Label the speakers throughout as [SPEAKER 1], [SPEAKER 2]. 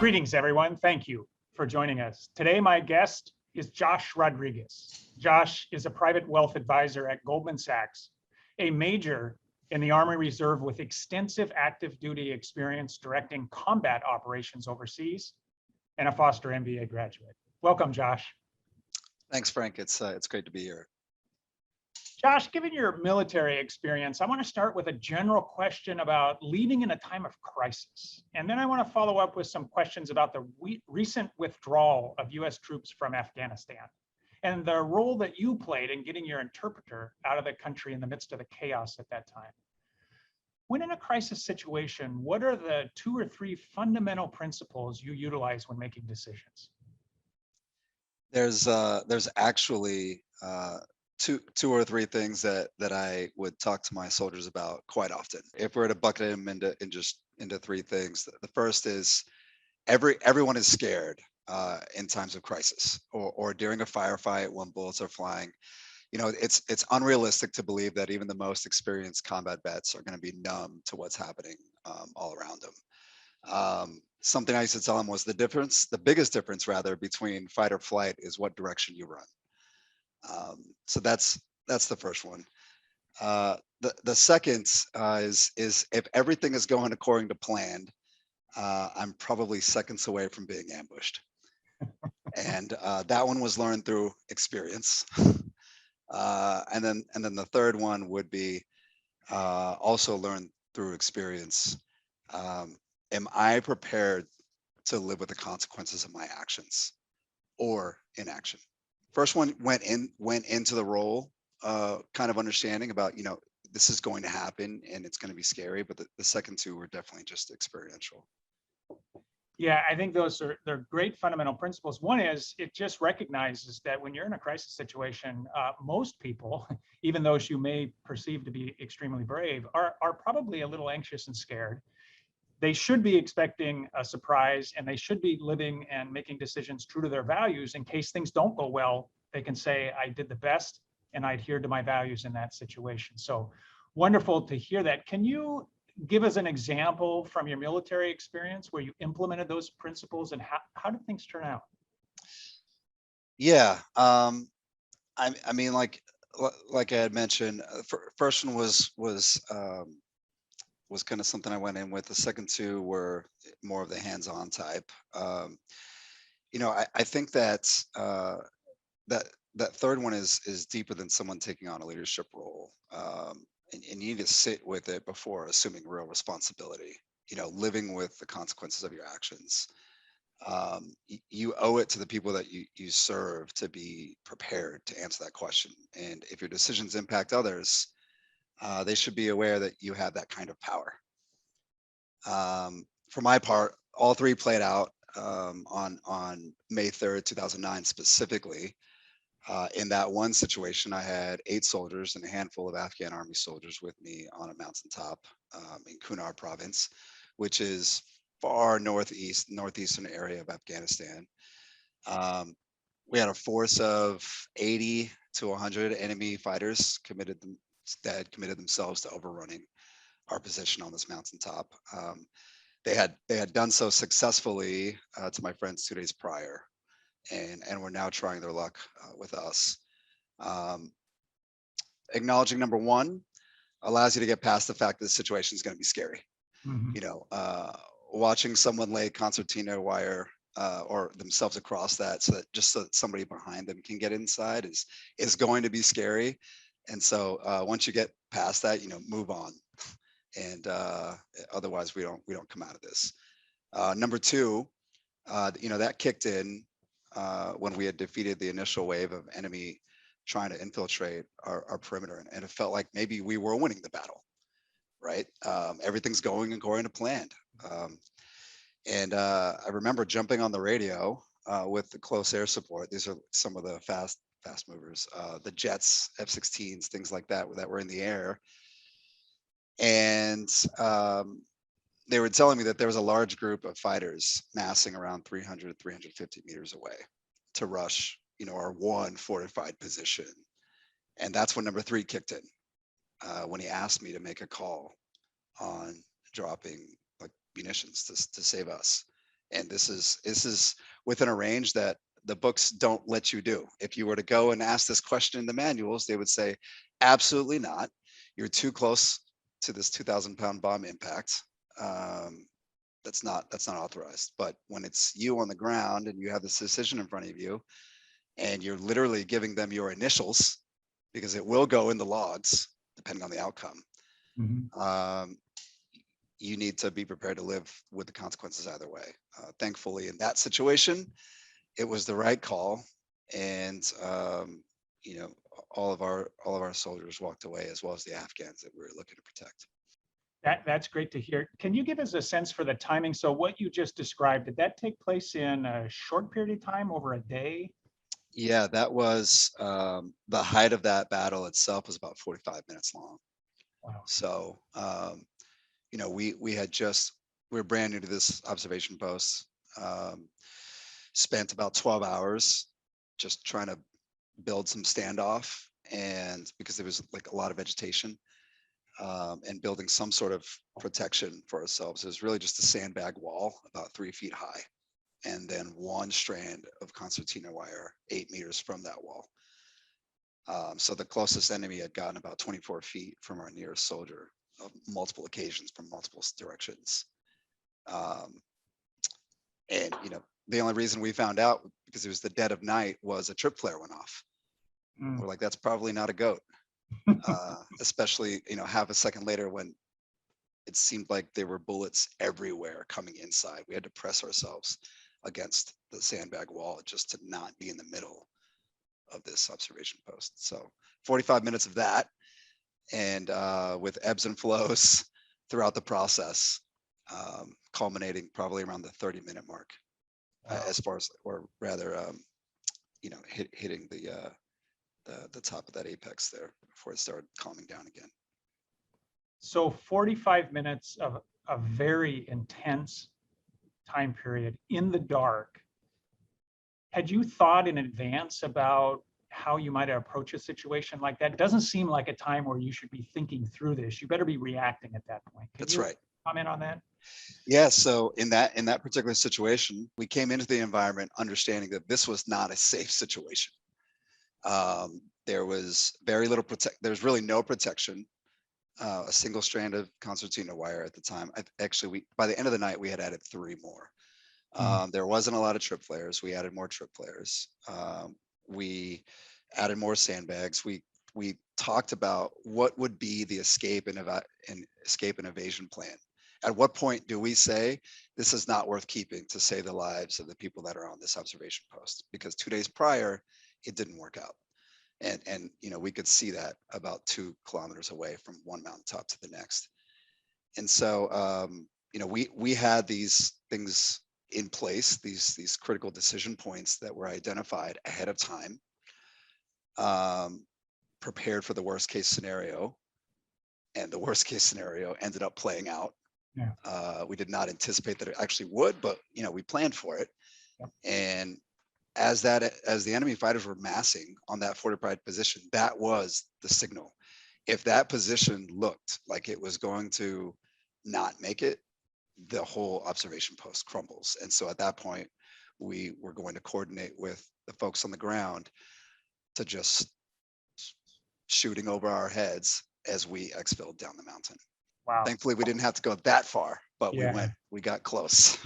[SPEAKER 1] Greetings, everyone. Thank you for joining us. Today, my guest is Josh Rodriguez. Josh is a private wealth advisor at Goldman Sachs, a major in the Army Reserve with extensive active duty experience directing combat operations overseas, and a Foster MBA graduate. Welcome, Josh.
[SPEAKER 2] Thanks, Frank. It's great to be here.
[SPEAKER 1] Josh, given your military experience, I want to start with a general question about leading in a time of crisis. And then I want to follow up with some questions about the recent withdrawal of US troops from Afghanistan and the role that you played in getting your interpreter out of the country in the midst of the chaos at that time. When in a crisis situation, what are the 2 or 3 fundamental principles you utilize when making decisions?
[SPEAKER 2] There's actually two or three things that I would talk to my soldiers about quite often. If we were to bucket them into 3 things, the first is everyone is scared in times of crisis or during a firefight when bullets are flying. You know, it's unrealistic to believe that even the most experienced combat vets are going to be numb to what's happening all around them. Something I used to tell them was the biggest difference rather between fight or flight is what direction you run. So that's the first one. The second is if everything is going according to plan, I'm probably seconds away from being ambushed. And that one was learned through experience. And then the third one would be also learned through experience. Am I prepared to live with the consequences of my actions or inaction? First one went into the role kind of understanding about, you know, this is going to happen and it's going to be scary, but the second 2 were definitely just experiential.
[SPEAKER 1] Yeah, I think they're great fundamental principles. One is it just recognizes that when you're in a crisis situation, most people, even those you may perceive to be extremely brave, are probably a little anxious and scared. They should be expecting a surprise, and they should be living and making decisions true to their values. In case things don't go well, they can say, I did the best and I adhered to my values in that situation. So wonderful to hear that. Can you give us an example from your military experience where you implemented those principles, and how did things turn out?
[SPEAKER 2] Yeah, I mean, like I had mentioned, first one was kind of something I went in with. The second 2 were more of the hands-on type. You know, I think that that third one is deeper than someone taking on a leadership role. And you need to sit with it before assuming real responsibility, you know, living with the consequences of your actions. You owe it to the people that you serve to be prepared to answer that question. And if your decisions impact others, they should be aware that you have that kind of power. For my part, all 3 played out on May 3rd, 2009 specifically. In that one situation, I had 8 soldiers and a handful of Afghan Army soldiers with me on a mountaintop in Kunar province, which is far northeastern area of Afghanistan. We had a force of 80 to 100 enemy fighters that had committed themselves to overrunning our position on this mountaintop. They had done so successfully to my friends 2 days prior. And we're now trying their luck with us. Acknowledging number 1 allows you to get past the fact that the situation is going to be scary.
[SPEAKER 1] Mm-hmm.
[SPEAKER 2] You know, watching someone lay concertina wire or themselves across that so that somebody behind them can get inside is going to be scary. And so once you get past that, you know, move on. And otherwise we don't come out of this. Number 2, you know, that kicked in when we had defeated the initial wave of enemy trying to infiltrate our perimeter. And it felt like maybe we were winning the battle, right? Everything's going according to plan. And I remember jumping on the radio with the close air support. These are some of the fast movers, the jets, F-16s, things like that were in the air. And they were telling me that there was a large group of fighters massing around 300, 350 meters away to rush, you know, our one fortified position. And that's when number 3 kicked in, when he asked me to make a call on dropping like munitions to save us. And this is within a range that the books don't let you do. If you were to go and ask this question in the manuals, they would say, absolutely not. You're too close to this 2,000-pound bomb impact. Um, that's not authorized. But when it's you on the ground and you have this decision in front of you, and you're literally giving them your initials, because it will go in the logs depending on the outcome.
[SPEAKER 1] Mhm.
[SPEAKER 2] You need to be prepared to live with the consequences either way. Thankfully, in that situation, it was the right call, and you know, all of our soldiers walked away, as well as the Afghans that we were looking to protect.
[SPEAKER 1] That's great to hear. Can you give us a sense for the timing? So what you just described, did that take place in a short period of time, over a day?
[SPEAKER 2] Yeah, that was the height of that battle itself was about 45 minutes long.
[SPEAKER 1] Wow.
[SPEAKER 2] So you know, we were brand new to this observation post. Um, Spent about 12 hours just trying to build some standoff, and because there was like a lot of vegetation, and building some sort of protection for ourselves. It was really just a sandbag wall about 3 feet high, and then one strand of concertina wire 8 meters from that wall. So the closest enemy had gotten about 24 feet from our nearest soldier on multiple occasions from multiple directions. Um, and you know, the only reason we found out, because it was the dead of night, was a trip flare went off.
[SPEAKER 1] Mm.
[SPEAKER 2] We're like, that's probably not a goat. Especially, you know, half a second later when it seemed like there were bullets everywhere coming inside. We had to press ourselves against the sandbag wall just to not be in the middle of this observation post. So 45 minutes of that, and with ebbs and flows throughout the process, culminating probably around the 30-minute mark,
[SPEAKER 1] Wow.
[SPEAKER 2] as far as, or rather, you know, hitting the top of that apex there before it started calming down again.
[SPEAKER 1] So 45 minutes of a very intense time period in the dark. Had you thought in advance about how you might approach a situation like that? It doesn't seem like a time where you should be thinking through this. You better be reacting at that point. Can
[SPEAKER 2] That's
[SPEAKER 1] you
[SPEAKER 2] right.
[SPEAKER 1] comment on that?
[SPEAKER 2] Yeah. So in that particular situation, we came into the environment understanding that this was not a safe situation. There was very little There's really no protection. A single strand of concertina wire at the time. Actually, by the end of the night, we had added 3 more. There wasn't a lot of trip flares. We added more trip flares. We added more sandbags. We talked about what would be the escape and evasion plan. At what point do we say this is not worth keeping to save the lives of the people that are on this observation post? Because 2 days prior, it didn't work out. And you know, we could see that about 2 kilometers away from one mountaintop to the next. And so you know, we had these things in place, these critical decision points that were identified ahead of time, prepared for the worst case scenario, and the worst case scenario ended up playing out.
[SPEAKER 1] Yeah.
[SPEAKER 2] We did not anticipate that it actually would, but you know, we planned for it.
[SPEAKER 1] Yep.
[SPEAKER 2] And as the enemy fighters were massing on that fortified position, that was the signal. If that position looked like it was going to not make it, the whole observation post crumbles. And so at that point, we were going to coordinate with the folks on the ground to just shooting over our heads as we exfilled down the mountain.
[SPEAKER 1] Wow.
[SPEAKER 2] Thankfully, we didn't have to go that far, but
[SPEAKER 1] Yeah.
[SPEAKER 2] we got close.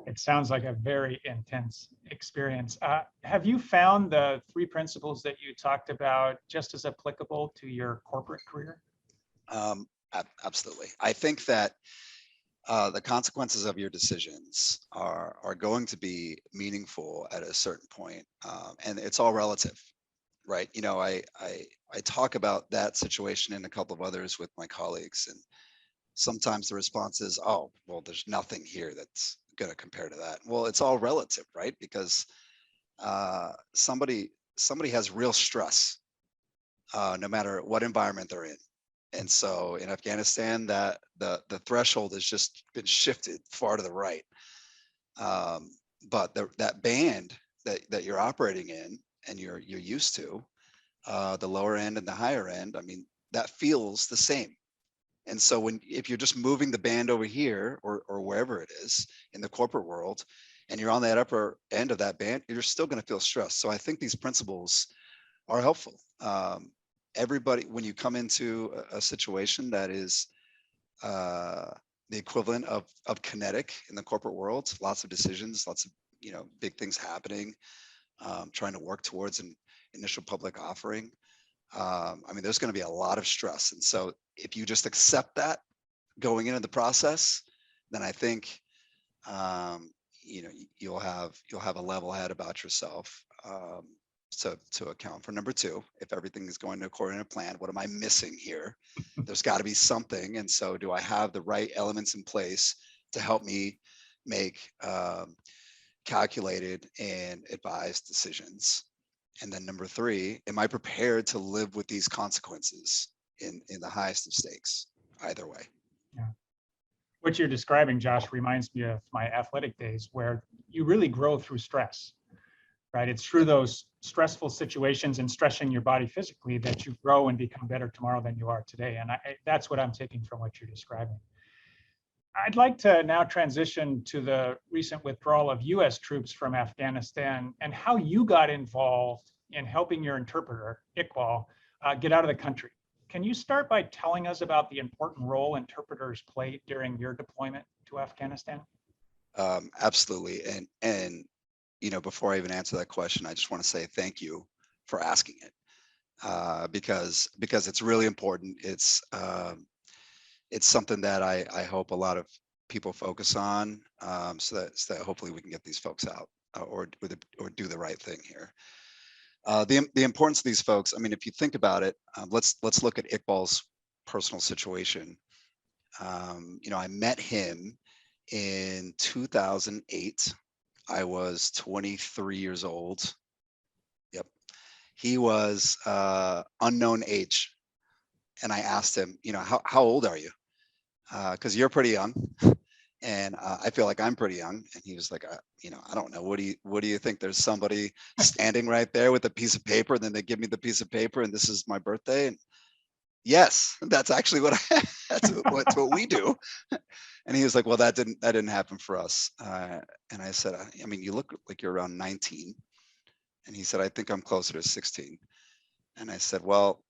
[SPEAKER 1] It sounds like a very intense experience. Have you found the 3 principles that you talked about just as applicable to your corporate career?
[SPEAKER 2] Absolutely. I think that the consequences of your decisions are going to be meaningful at a certain point, and it's all relative, right? You know, I talk about that situation and a couple of others with my colleagues, and sometimes the response is, "Oh, well, there's nothing here that's going to compare to that." Well, it's all relative, right? Because somebody has real stress, no matter what environment they're in. And so in Afghanistan, that the threshold has just been shifted far to the right. But that band that you're operating in and you're used to, the lower end and the higher end, I mean, that feels the same. And so if you're just moving the band over here or wherever it is in the corporate world, and you're on that upper end of that band, you're still going to feel stressed. So I think these principles are helpful. Everybody, when you come into a situation that is uh, the equivalent of kinetic in the corporate world, lots of decisions, lots of big things happening, trying to work towards an initial public offering. I mean, there's going to be a lot of stress, and so if you just accept that going into the process, then I think you'll have a level head about yourself. To account for number two, if everything is going according to plan, what am I missing here? There's got to be something. And so do I have the right elements in place to help me make calculated and advised decisions? And then number three, am I prepared to live with these consequences in the highest of stakes, either way?
[SPEAKER 1] Yeah. What you're describing, Josh, reminds me of my athletic days where you really grow through stress, right? It's through those stressful situations and stressing your body physically that you grow and become better tomorrow than you are today. And that's what I'm taking from what you're describing. I'd like to now transition to the recent withdrawal of US troops from Afghanistan and how you got involved in helping your interpreter, Iqbal, get out of the country. Can you start by telling us about the important role interpreters played during your deployment to Afghanistan?
[SPEAKER 2] Absolutely. And before I even answer that question, I just want to say thank you for asking it, because it's really important. It's something that I hope a lot of people focus on, so that hopefully we can get these folks out, or do the right thing here. The importance of these folks. I mean, if you think about it, let's look at Iqbal's personal situation. I met him in 2008. I was 23 years old. Yep. He was unknown age. And I asked him, how old are you? Because you're pretty young. And I feel like I'm pretty young. And he was like, I don't know. What do you think? There's somebody standing right there with a piece of paper. And then they give me the piece of paper and this is my birthday. And yes, that's actually that's what we do. And he was like, well, that didn't happen for us. And I said, I mean, you look like you're around 19. And he said, I think I'm closer to 16. And I said, well,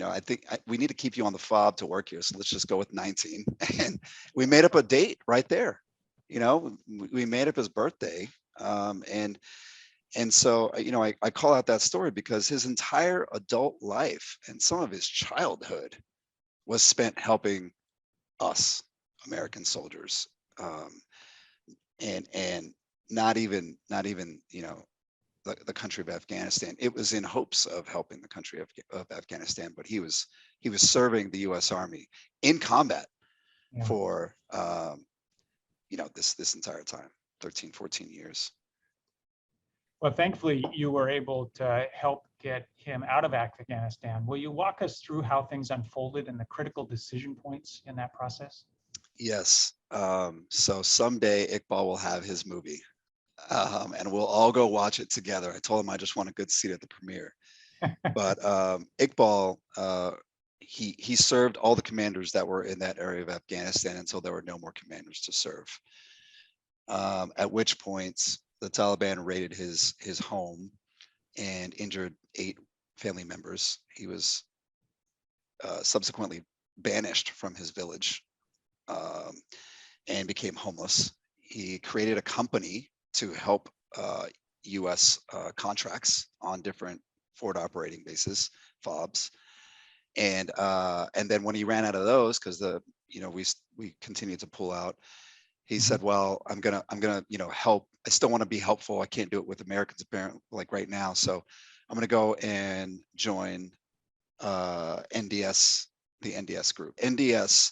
[SPEAKER 2] I think we need to keep you on the fob to work here. So let's just go with 19. And we made up a date right there. We made up his birthday. And so, I call out that story because his entire adult life and some of his childhood was spent helping us American soldiers, and not even the country of Afghanistan. It was in hopes of helping the country of Afghanistan, but he was serving the U.S. Army in combat for this entire time, 13, 14 years.
[SPEAKER 1] Well, thankfully, you were able to help get him out of Afghanistan. Will you walk us through how things unfolded and the critical decision points in that process?
[SPEAKER 2] Yes. So someday Iqbal will have his movie, and we'll all go watch it together. I told him I just want a good seat at the premiere. But Iqbal, he served all the commanders that were in that area of Afghanistan until there were no more commanders to serve. At which point the Taliban raided his home and injured 8 family members. He was subsequently banished from his village, and became homeless. He created a company to help U.S. Contracts on different forward operating bases, FOBs, and then when he ran out of those, because we continued to pull out, he said, well, I'm gonna help. I still want to be helpful. I can't do it with Americans apparently, like right now. So I'm gonna go and join NDS, the NDS group. NDS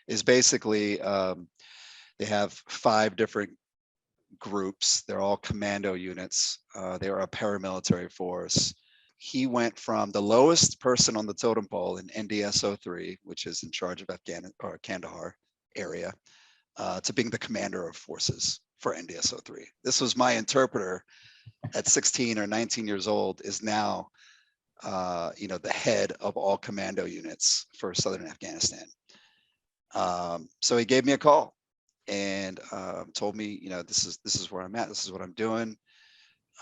[SPEAKER 2] is basically, they have 5 different groups. They're all commando units. They are a paramilitary force. He went from the lowest person on the totem pole in NDS 03, which is in charge of Kandahar area, to being the commander of forces for NDS 03. This was my interpreter at 16 or 19 years old, is now the head of all commando units for Southern Afghanistan. So he gave me a call and told me, this is where I'm at. This is what I'm doing.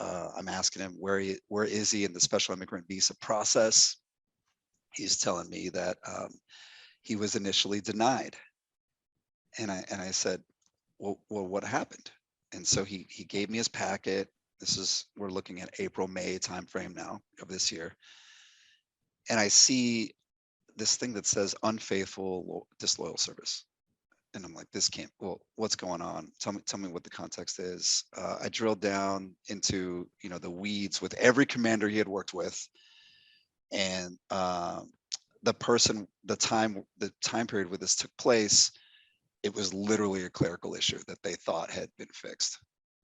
[SPEAKER 2] I'm asking him where is he in the special immigrant visa process. He's telling me that he was initially denied, and I said, well, what happened? And so he gave me his packet. We're looking at April, May timeframe now of this year, and I see this thing that says unfaithful, disloyal service. And I'm like, this can't, well, what's going on? Tell me what the context is. I drilled down into, the weeds with every commander he had worked with. And the time period where this took place, it was literally a clerical issue that they thought had been fixed.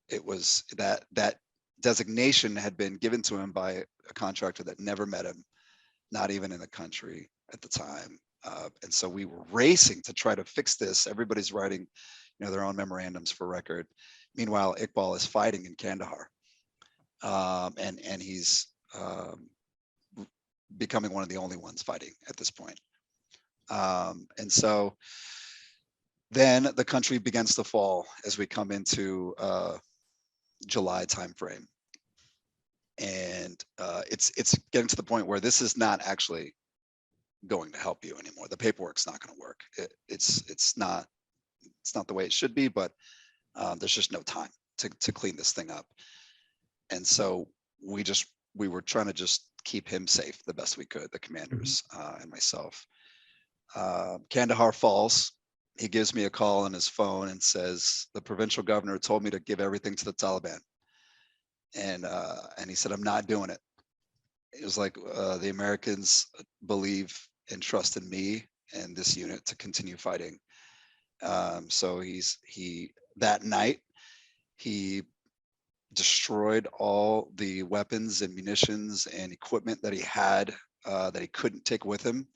[SPEAKER 2] It was that designation had been given to him by a contractor that never met him, not even in the country at the time. And so we were racing to try to fix this. Everybody's writing, their own memorandums for record. Meanwhile, Iqbal is fighting in Kandahar, and he's becoming one of the only ones fighting at this point. And so then the country begins to fall as we come into July timeframe, and it's getting to the point where this is not actually going to help you anymore. The paperwork's not going to work. It's not the way it should be, but there's just no time to clean this thing up. And so we were trying to just keep him safe the best we could, the commanders and myself. Kandahar falls. He gives me a call on his phone and says, the provincial governor told me to give everything to the Taliban. And he said, I'm not doing it. It was like the Americans believe and trust in me and this unit to continue fighting. So that night, he destroyed all the weapons and munitions and equipment that he had that he couldn't take with him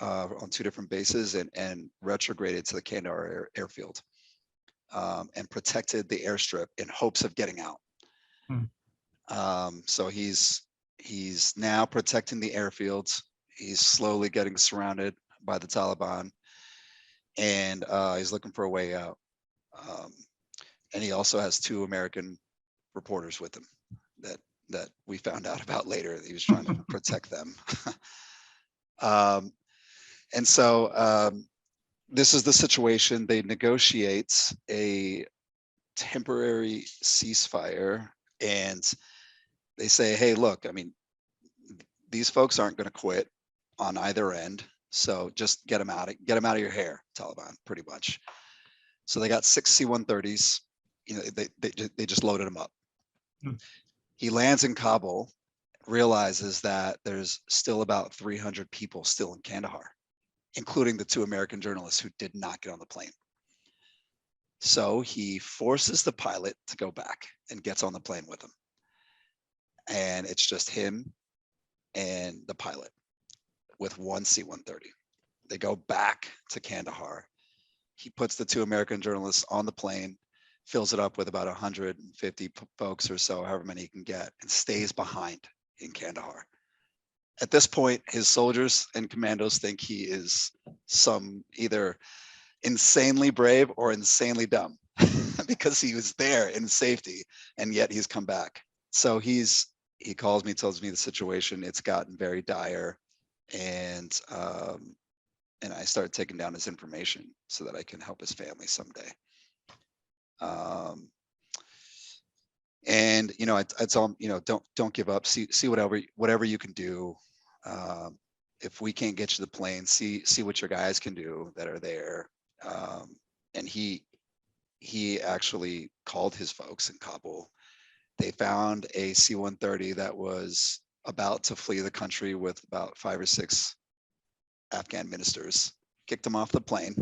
[SPEAKER 2] on 2 different bases, and retrograded to the Kandahar airfield and protected the airstrip in hopes of getting out. So he's now protecting the airfields. He's slowly getting surrounded by the Taliban, and he's looking for a way out. And he also has 2 American reporters with him that we found out about later. He was trying to protect them. And so this is the situation. They negotiate a temporary ceasefire, and they say, hey, look, I mean, these folks aren't going to quit on either end. So just get them out of your hair, Taliban, pretty much. So they got 6 C-130s. They just loaded them up. He lands in Kabul, realizes that there's still about 300 people still in Kandahar, including the 2 American journalists who did not get on the plane. So he forces the pilot to go back and gets on the plane with him. And it's just him and the pilot with 1 C-130. They go back to Kandahar. He puts the 2 American journalists on the plane, fills it up with about 150 folks or so, however many he can get, and stays behind in Kandahar. At this point, his soldiers and commandos think he is some either insanely brave or insanely dumb because he was there in safety and yet he's come back. So he calls me, tells me the situation. It's gotten very dire, and I started taking down his information so that I can help his family someday. And I tell him, don't give up. See whatever you can do. If we can't get you the plane, see what your guys can do that are there. And he actually called his folks in Kabul. They found a C-130 that was about to flee the country with about 5 or 6 Afghan ministers, kicked them off the plane,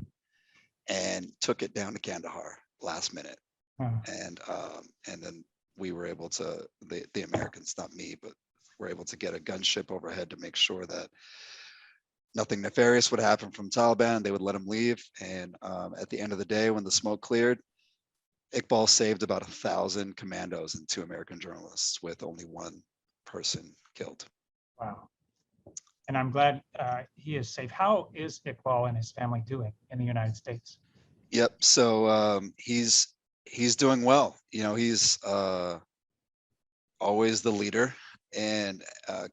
[SPEAKER 2] and took it down to Kandahar last minute. And then we were able to, the Americans, not me, but were able to get a gunship overhead to make sure that nothing nefarious would happen from Taliban. They would let him leave. And at the end of the day, when the smoke cleared, Iqbal saved about 1,000 commandos and 2 American journalists with only 1 person killed.
[SPEAKER 1] Wow. And I'm glad he is safe. How is Iqbal and his family doing in the United States?
[SPEAKER 2] Yep. So he's doing well. You know, he's always the leader, and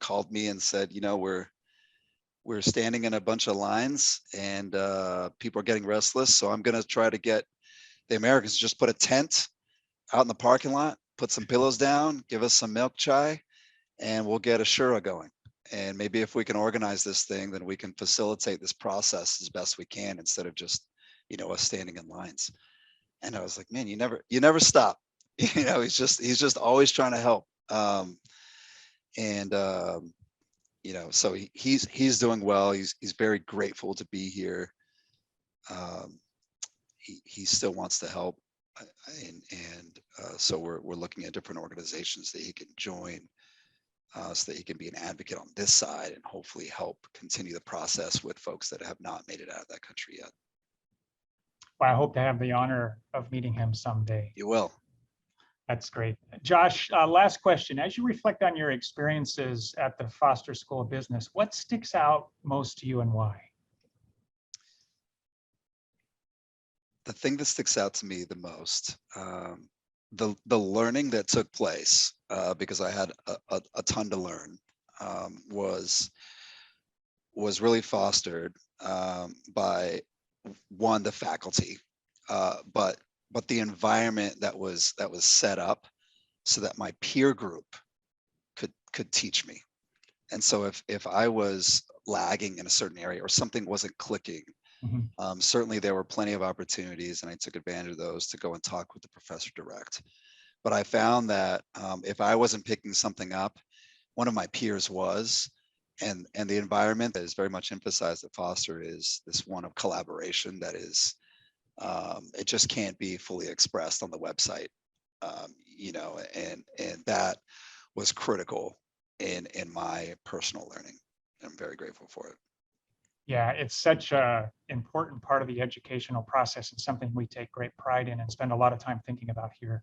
[SPEAKER 2] called me and said, you know, we're standing in a bunch of lines, and people are getting restless. So I'm going to try to get the Americans to just put a tent out in the parking lot, put some pillows down, give us some milk chai, and we'll get a shura going. And maybe if we can organize this thing, then we can facilitate this process as best we can instead of just, you know, us standing in lines. And I was like, man, you never stop. You know, he's just always trying to help. And you know, so he's doing well. He's very grateful to be here. Um, he still wants to help, and so we're looking at different organizations that he can join, so that he can be an advocate on this side and hopefully help continue the process with folks that have not made it out of that country yet.
[SPEAKER 1] Well, I hope to have the honor of meeting him someday.
[SPEAKER 2] You will.
[SPEAKER 1] That's great. Josh, last question. As you reflect on your experiences at the Foster School of Business, what sticks out most to you and why?
[SPEAKER 2] The thing that sticks out to me the most, the learning that took place, because I had a ton to learn, was really fostered by one, the faculty, but the environment that was set up so that my peer group could teach me. And so if I was lagging in a certain area or something wasn't clicking, certainly there were plenty of opportunities, and I took advantage of those to go and talk with the professor direct. But I found that if I wasn't picking something up, one of my peers was, and the environment that is very much emphasized at Foster is this one of collaboration that is, it just can't be fully expressed on the website, you know, and that was critical in my personal learning. I'm very grateful for it.
[SPEAKER 1] Yeah, it's such an important part of the educational process and something we take great pride in and spend a lot of time thinking about here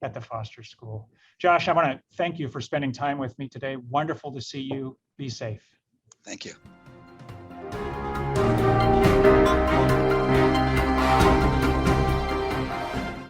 [SPEAKER 1] at the Foster School. Josh, I want to thank you for spending time with me today. Wonderful to see you. Be safe.
[SPEAKER 2] Thank you.